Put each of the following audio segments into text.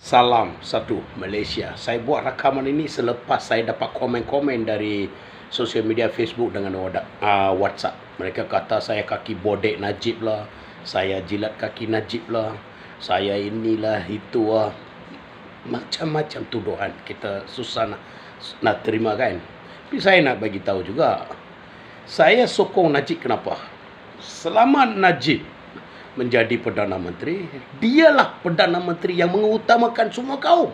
Salam satu Malaysia. Saya buat rakaman ini selepas saya dapat komen-komen dari sosial media Facebook dengan WhatsApp. Mereka kata saya kaki bodek Najib lah, saya jilat kaki Najib lah, saya inilah itu lah. Macam-macam tuduhan. Kita susah nak terima kan. Tapi saya nak bagi tahu juga, saya sokong Najib kenapa? Selama Najib menjadi Perdana Menteri, dialah Perdana Menteri yang mengutamakan semua kaum.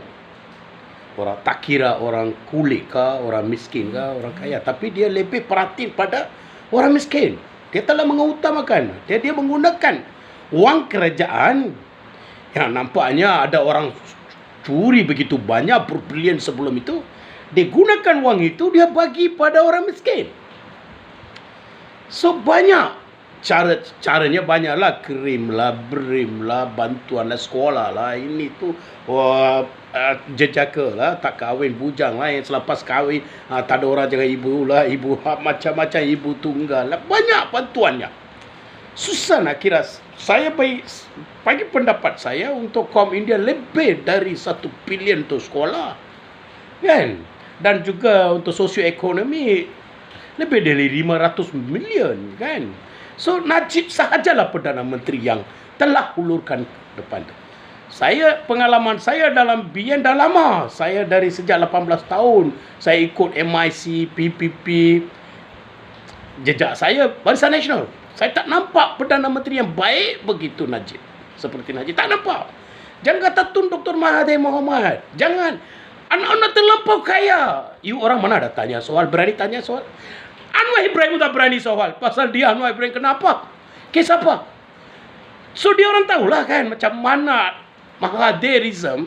Orang tak kira orang kulit kah, orang miskin kah, orang kaya, tapi dia lebih perhatian pada orang miskin. Dia telah mengutamakan. Dia menggunakan wang kerajaan yang nampaknya ada orang curi begitu banyak berbilion sebelum itu. Dia gunakan wang itu, dia bagi pada orang miskin. So banyak caranya banyaklah, krim lah, brim lah, bantuan lah, sekolah lah, ini tu jejaka lah, tak kahwin bujang lah, yang selepas kahwin tak ada orang jaga ibu lah, ibu macam-macam, ibu tunggal lah, banyak bantuannya. Susah nak kira. Saya bagi pendapat saya, untuk kaum India lebih dari 1 bilion tu sekolah kan, dan juga untuk sosioekonomi lebih dari 500 million kan. So Najib sahajalah Perdana Menteri yang telah hulurkan depan tu. Pengalaman saya dalam BN dah lama. Saya dari sejak 18 tahun saya ikut MIC, PPP. Jejak saya Barisan Nasional. Saya tak nampak Perdana Menteri yang baik begitu Najib. Seperti Najib, tak nampak. Jangan kata Tun Dr. Mahathir Mohamad. Jangan. Anak-anak terlampau kaya. You orang mana ada tanya soal, berani tanya soal? Anwar Ibrahim tak berani soal. Pasal dia Anwar Ibrahim kenapa? Kes apa? So dia orang tahulah kan macam mana Mahathiriism.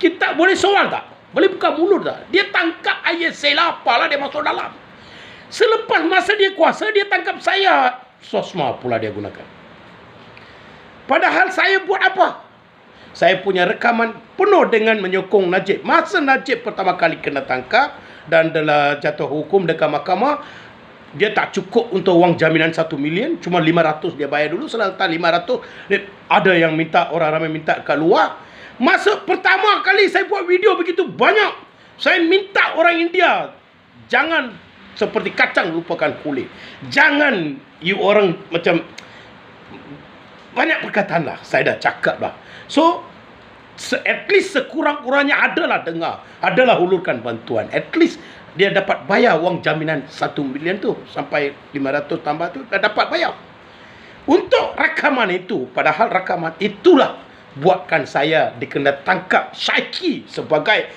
Kita boleh soal tak? Boleh buka mulut tak? Dia tangkap ISA lah, apalah, dia masuk dalam. Selepas masa dia kuasa, dia tangkap saya. Sosma pula dia gunakan. Padahal saya buat apa? Saya punya rekaman penuh dengan menyokong Najib. Masa Najib pertama kali kena tangkap dan telah jatuh hukum dekat mahkamah, dia tak cukup untuk wang jaminan 1 million, cuma 500 dia bayar dulu. Setelah 500, ada yang minta, orang ramai minta kat luar. Masa pertama kali saya buat video begitu banyak, saya minta orang India, jangan seperti kacang lupakan kulit. Jangan you orang macam banyak perkataan lah. Saya dah cakap lah. So at least sekurang-kurangnya adalah dengar, adalah hulurkan bantuan. At least dia dapat bayar wang jaminan 1 million tu, sampai 500 tambah tu dah dapat bayar. Untuk rakaman itu, padahal rakaman itulah buatkan saya dikena tangkap Syaiki sebagai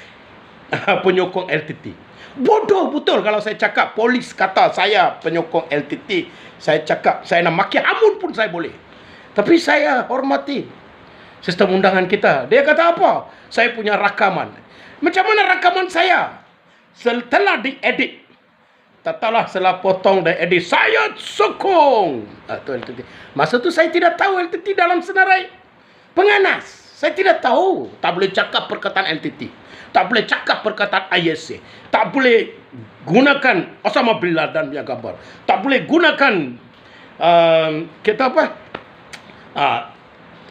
penyokong LTT. Bodoh betul kalau saya cakap polis kata saya penyokong LTT. Saya cakap saya nak maki hamun pun saya boleh. Tapi saya hormati sistem undangan kita. Dia kata apa? Saya punya rakaman. Macam mana rakaman saya? Setelah diedit, taklah setelah potong dan edit, saya sokong LTT. Masa tu saya tidak tahu LTT dalam senarai penganas. Saya tidak tahu. Tak boleh cakap perkataan LTT, tak boleh cakap perkataan ISA, tak boleh gunakan Osama bin Laden punya gambar, tak boleh gunakan kita apa,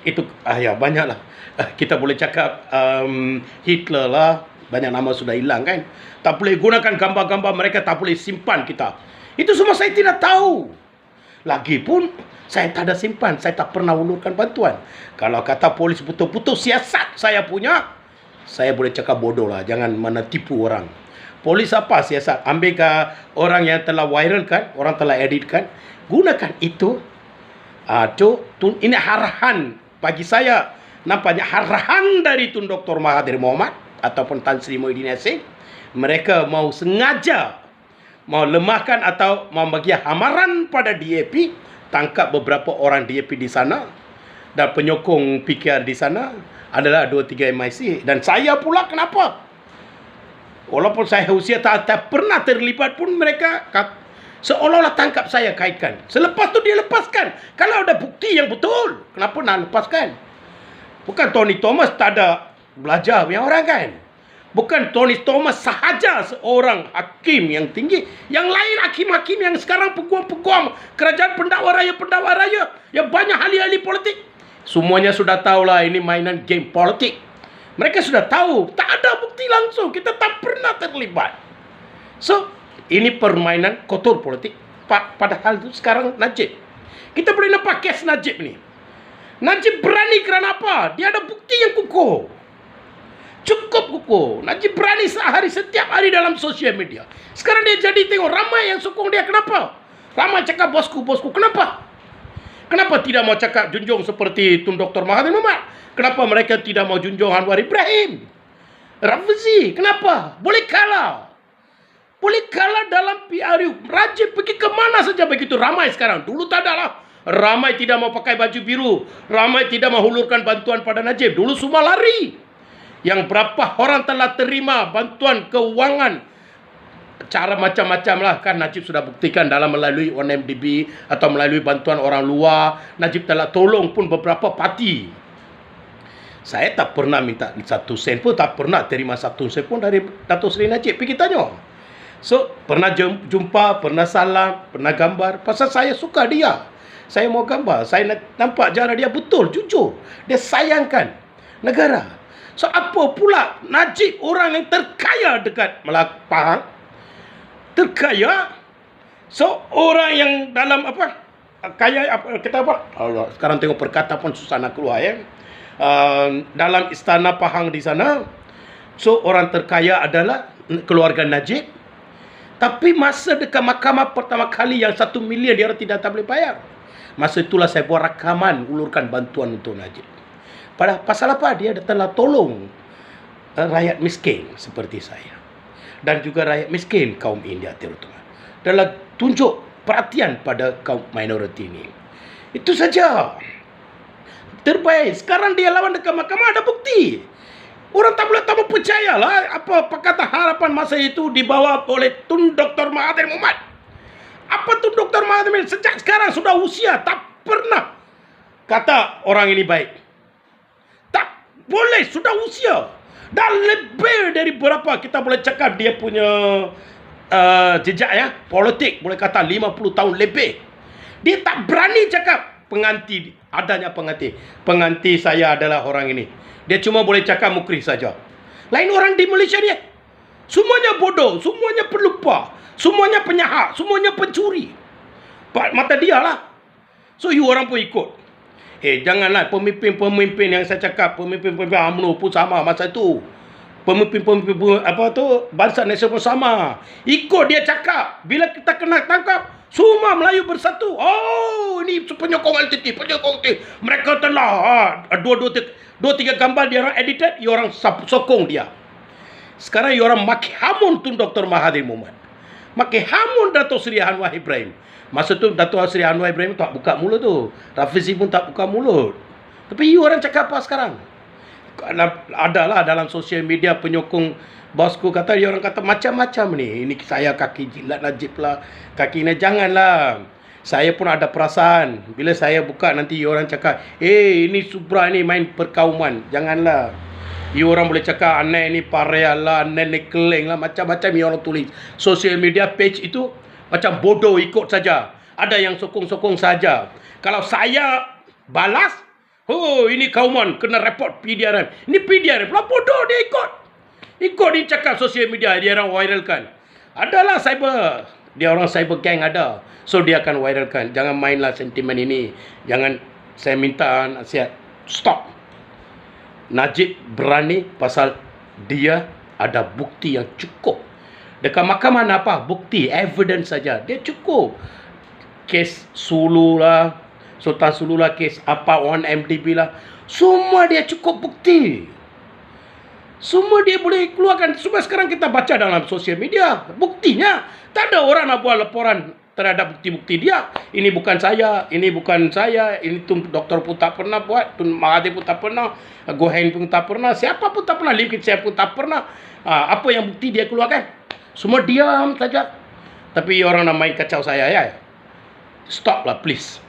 itu ya banyaklah. Kita boleh cakap Hitler lah, banyak nama sudah hilang kan. Tak boleh gunakan gambar-gambar mereka, tak boleh simpan kita. Itu semua saya tidak tahu. Lagipun saya tak ada simpan, saya tak pernah ulurkan bantuan. Kalau kata polis betul-betul siasat saya punya, saya boleh cakap bodoh lah. Jangan mana tipu orang. Polis apa siasat? Ambil ke orang yang telah viral kan, orang telah edit kan, gunakan itu. Ini arahan bagi saya. Nampaknya arahan dari Tun Dr. Mahathir Mohamad ataupun Tan Sri Muhyiddin Yassin. Mereka mau sengaja mau lemahkan atau mau bagi hamaran pada DAP, tangkap beberapa orang DAP di sana dan penyokong PKR di sana adalah 2-3 MIC. Dan saya pula kenapa? Walaupun saya usia tak pernah terlibat pun, mereka seolah-olah tangkap saya, kaitkan. Selepas tu dia lepaskan. Kalau ada bukti yang betul, kenapa nak lepaskan? Bukan Tony Thomas tak ada belajar punya orang kan. Bukan Tony Thomas sahaja seorang hakim yang tinggi. Yang lain hakim-hakim yang sekarang peguam-peguam kerajaan pendakwa raya yang banyak ahli-ahli politik. Semuanya sudah tahulah ini mainan game politik. Mereka sudah tahu, tak ada bukti langsung, kita tak pernah terlibat. So, ini permainan kotor politik. Padahal itu sekarang Najib. Kita boleh nampak kes Najib ni. Najib berani kerana apa? Dia ada bukti yang kukuh. Cukup kukuh. Najib berani setiap hari dalam sosial media. Sekarang dia jadi tengok ramai yang sokong dia. Kenapa? Ramai cakap bosku. Kenapa? Kenapa tidak mau cakap junjung seperti Tun Dr. Mahathir Mohamad? Kenapa mereka tidak mau junjung Anwar Ibrahim? Rafizi, kenapa? Boleh kalah. Boleh kalah dalam PRU. Najib pergi ke mana saja begitu ramai sekarang. Dulu tak ada lah. Ramai tidak mau pakai baju biru. Ramai tidak mau hulurkan bantuan pada Najib. Dulu semua lari. Yang berapa orang telah terima bantuan keuangan. Cara macam-macam lah kan Najib sudah buktikan dalam melalui ONMDB atau melalui bantuan orang luar. Najib telah tolong pun beberapa parti. Saya tak pernah minta 1 sen pun, tak pernah terima 1 sen pun dari Dato' Seri Najib. Pergi tanya. So, pernah jumpa, pernah salam, pernah gambar. Pasal saya suka dia. Saya mau gambar. Saya nampak cara dia betul, jujur. Dia sayangkan negara. So, apa pula Najib orang yang terkaya dekat Pahang? Terkaya. So, orang yang dalam apa? Kaya, apa kita apa? Allah, sekarang tengok perkataan pun susah nak keluar ya. Dalam istana Pahang di sana. So, orang terkaya adalah keluarga Najib. Tapi masa dekat mahkamah pertama kali yang 1 milion dia orang tidak boleh bayar. Masa itulah saya buat rakaman ulurkan bantuan untuk Najib. Pasal apa? Dia telah tolong rakyat miskin seperti saya. Dan juga rakyat miskin kaum India terutama. Dalam tunjuk perhatian pada kaum minoriti ini. Itu saja. Terbaik. Sekarang dia lawan dekat mahkamah ada bukti. Orang tak boleh tak percayalah apa kata harapan masa itu dibawa oleh Tun Dr. Mahathir Mohamad. Apa Tun Dr. Mahathir Mohamad sejak sekarang sudah usia tak pernah kata orang ini baik. Tak boleh, sudah usia. Dan lebih dari berapa kita boleh cakap dia punya jejak ya, politik boleh kata 50 tahun lebih. Dia tak berani cakap pengganti, adanya pengganti. Pengganti saya adalah orang ini. Dia cuma boleh cakap mukri saja. Lain orang di Malaysia dia. Semuanya bodoh, semuanya pelupa, semuanya penyahat, semuanya pencuri. Mata dia lah. So you orang pun ikut. Janganlah pemimpin-pemimpin yang saya cakap, pemimpin-pemimpin UMNO pun sama masa itu. Pemimpin-pemimpin apa tu bangsa nasional pun sama. Ikut dia cakap. Bila kita kena tangkap, semua Melayu bersatu. Oh, ini penyokong LTT, penyokong LTT. Mereka telah 2-3 gambar dia orang edited, dia orang sokong dia. Sekarang dia orang maki hamun Tun Dr. Mahathir Mohamad. Maki hamun Dato' Seri Anwar Ibrahim. Masa tu Dato' Seri Anwar Ibrahim tak buka mulut tu. Rafizi pun tak buka mulut. Tapi you orang cakap apa sekarang? Adalah dalam sosial media penyokong bosku kata, dia orang kata macam-macam ni. Ini saya kaki jilat Najib lah, kaki ni janganlah. Saya pun ada perasaan. Bila saya buka nanti orang cakap, ini Subra ni main perkauman. Janganlah. You orang boleh cakap aneh ni parea lah, aneh ni keleng lah, macam-macam you orang tulis. Sosial media page itu macam bodoh, ikut saja. Ada yang sokong-sokong saja. Kalau saya balas, ini kauman kena report PDRM. Ini PDRM lah bodoh, dia ikut. Ikut dia cakap sosial media, dia orang viralkan. Adalah cyber, dia orang cyber gang ada. So dia akan viralkan. Jangan mainlah sentimen ini. Jangan, saya minta nasihat. Stop. Najib berani pasal dia ada bukti yang cukup. Dekat mahkamah apa? Bukti, evidence saja. Dia cukup. Kes Sulu lah, Sultan Sulu lah, kes apa, ONMDB lah. Semua dia cukup bukti. Semua dia boleh keluarkan. Semua sekarang kita baca dalam sosial media. Buktinya. Tak ada orang nak buat laporan terhadap bukti-bukti dia. Ini bukan saya. Ini bukan saya. Ini Tun Doktor pun tak pernah buat. Tun Mahathir pun tak pernah. Gohen pun tak pernah. Siapa pun tak pernah. Lim Kit Siap pun tak pernah. Apa yang bukti dia keluarkan? Semua diam saja. Tapi orang nak main kacau saya ya. Stop lah please.